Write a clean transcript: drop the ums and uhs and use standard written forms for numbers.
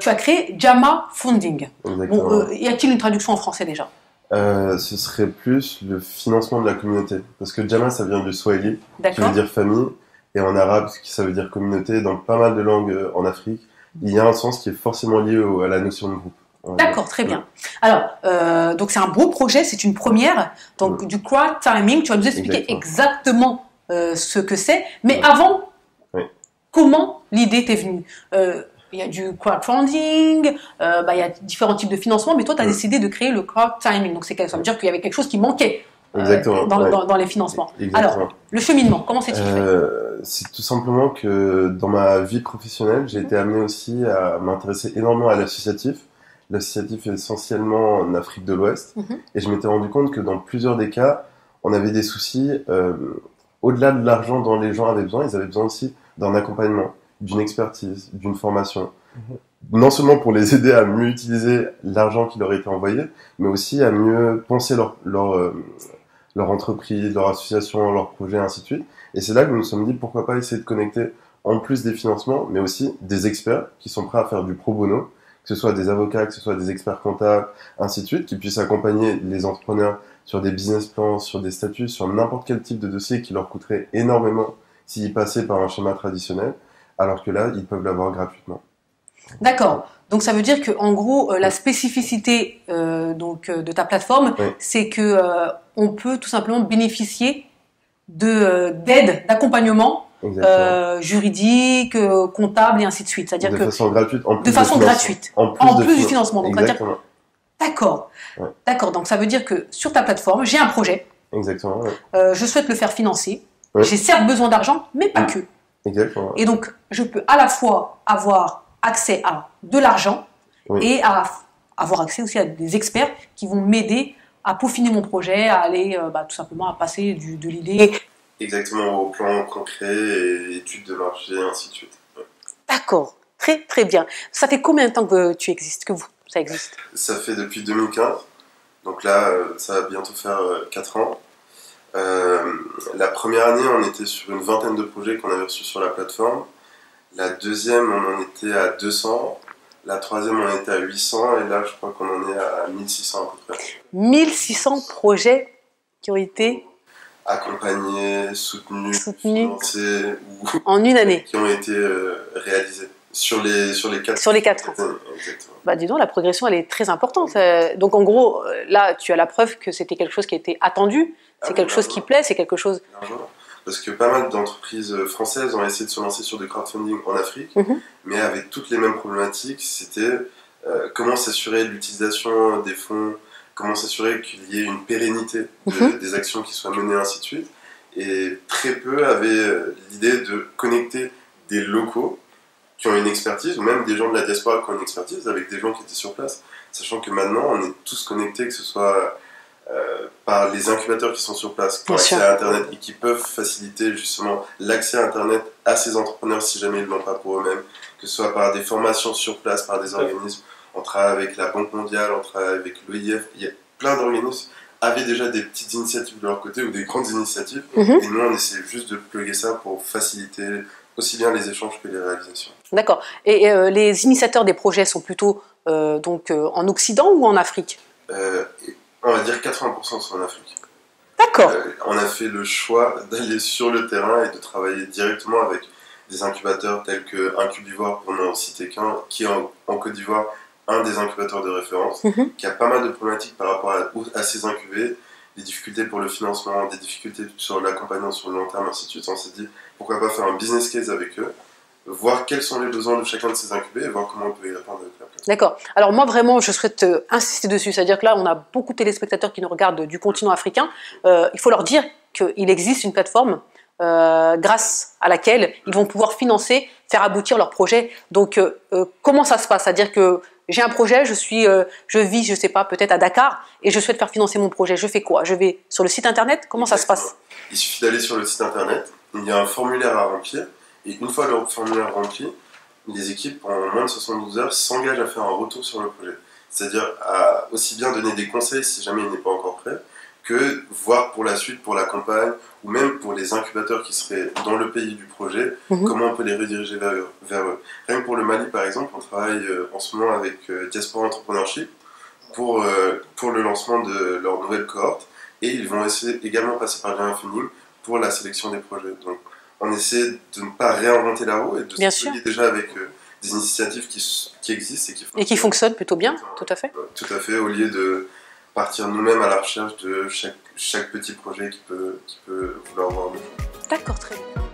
Tu as créé Jama Funding. Exactement. Bon, y a-t-il une traduction en français déjà? Ce serait plus le financement de la communauté. Parce que Jama, ça vient du Swahili, qui veut D'accord. dire famille, et en arabe, ça veut dire communauté. Dans pas mal de langues en Afrique, il y a un sens qui est forcément lié à la notion de groupe. D'accord, très bien. Alors, donc c'est un beau projet, c'est une première. Donc du crowd timing, tu vas nous expliquer exactement ce que c'est. Mais avant, comment l'idée t'est venue? Il y a du crowdfunding, il y a différents types de financement, mais toi, tu as décidé de créer le crowd timing. Donc, ça veut dire qu'il y avait quelque chose qui manquait dans les financements. Alors, le cheminement, comment c'est-il fait? C'est tout simplement que dans ma vie professionnelle, j'ai été amené aussi à m'intéresser énormément à l'associatif. L'associatif est essentiellement en Afrique de l'Ouest. Et je m'étais rendu compte que dans plusieurs des cas, on avait des soucis. Au-delà de l'argent dont les gens avaient besoin, ils avaient besoin aussi d'un accompagnement, d'une expertise, d'une formation. Non seulement pour les aider à mieux utiliser l'argent qui leur a été envoyé, mais aussi à mieux penser leur entreprise, leur association, leur projet, ainsi de suite. Et c'est là que nous nous sommes dit pourquoi pas essayer de connecter, en plus des financements, mais aussi des experts qui sont prêts à faire du pro bono, que ce soit des avocats, que ce soit des experts comptables, ainsi de suite, qui puissent accompagner les entrepreneurs sur des business plans, sur des statuts, sur n'importe quel type de dossier qui leur coûterait énormément s'ils passaient par un schéma traditionnel, alors que là, ils peuvent l'avoir gratuitement. D'accord. Donc ça veut dire que en gros, la spécificité de ta plateforme, c'est que on peut tout simplement bénéficier d'aide, d'accompagnement juridique, comptable et ainsi de suite. C'est-à-dire de façon gratuite, en plus du financement. Donc, exactement. D'accord. D'accord. Donc ça veut dire que sur ta plateforme, j'ai un projet. Exactement. Je souhaite le faire financer. J'ai certes besoin d'argent, mais pas que. Exactement. Et donc je peux à la fois avoir accès à de l'argent et à avoir accès aussi à des experts qui vont m'aider à peaufiner mon projet, à aller tout simplement à passer de l'idée. Exactement, au plan concret, et études de marché, et ainsi de suite. D'accord, très très bien. Ça fait combien de temps que tu existes, ça existe? Ça fait depuis 2015, donc là ça va bientôt faire 4 ans. La première année, on était sur une vingtaine de projets qu'on avait reçus sur la plateforme. La deuxième, on en était à 200. La troisième, on était à 800. Et là, je crois qu'on en est à 1600 à peu près. 1600 projets qui ont été accompagnés, soutenus, financés ou en une année, qui ont été réalisés sur les 4 sur les 4 ans. Exactement. Dis donc, la progression elle est très importante. Donc en gros, là tu as la preuve que c'était quelque chose qui était attendu, c'est quelque chose qui plaît, c'est quelque chose. Parce que pas mal d'entreprises françaises ont essayé de se lancer sur du crowdfunding en Afrique, mais avec toutes les mêmes problématiques. C'était comment s'assurer l'utilisation des fonds, comment s'assurer qu'il y ait une pérennité des actions qui soient menées, ainsi de suite. Et très peu avaient l'idée de connecter des locaux qui ont une expertise, ou même des gens de la diaspora qui ont une expertise, avec des gens qui étaient sur place, sachant que maintenant on est tous connectés, que ce soit par les incubateurs qui sont sur place, qui ont accès à Internet et qui peuvent faciliter justement l'accès à Internet à ces entrepreneurs si jamais ils ne l'ont pas pour eux-mêmes, que ce soit par des formations sur place, par des organismes. On travaille avec la Banque mondiale, on travaille avec l'OIF, il y a plein d'organismes avaient déjà des petites initiatives de leur côté ou des grandes initiatives, et nous on essaie juste de plugger ça pour faciliter aussi bien les échanges que les réalisations. D'accord. Et les initiateurs des projets sont plutôt en Occident ou en Afrique? On va dire 80% sont en Afrique. D'accord. On a fait le choix d'aller sur le terrain et de travailler directement avec des incubateurs tels que Incubivoire, pour n'en citer qu'un, qui est en Côte d'Ivoire un des incubateurs de référence, qui a pas mal de problématiques par rapport à ces incubés, des difficultés pour le financement, des difficultés sur l'accompagnement sur le long terme, ainsi de suite. On s'est dit, pourquoi pas faire un business case avec eux, voir quels sont les besoins de chacun de ces incubés et voir comment on peut y répondre avec la plateforme. D'accord. Alors moi vraiment, je souhaite insister dessus, c'est-à-dire que là, on a beaucoup de téléspectateurs qui nous regardent du continent africain. Il faut leur dire qu'il existe une plateforme grâce à laquelle ils vont pouvoir financer, faire aboutir leur projet. Donc comment ça se passe? C'est-à-dire que j'ai un projet, je vis, je sais pas, peut-être à Dakar, et je souhaite faire financer mon projet. Je fais quoi? Je vais sur le site internet? Comment ça se passe? Il suffit d'aller sur le site internet, il y a un formulaire à remplir, et une fois le formulaire rempli, les équipes, en moins de 72 heures, s'engagent à faire un retour sur le projet. C'est-à-dire à aussi bien donner des conseils si jamais il n'est pas encore prêt, que voir pour la suite, pour la campagne, ou même pour les incubateurs qui seraient dans le pays du projet, comment on peut les rediriger vers eux. Rien que pour le Mali, par exemple, on travaille en ce moment avec Diaspora Entrepreneurship pour le lancement de leur nouvelle cohorte, et ils vont également passer par le funding pour la sélection des projets. Donc, on essaie de ne pas réinventer la roue et de s'appuyer déjà avec des initiatives qui existent et qui fonctionnent plutôt bien, tout à fait. Tout à fait, au lieu de partir nous-mêmes à la recherche de chaque petit projet qui peut vouloir voir le jour. D'accord, très bien.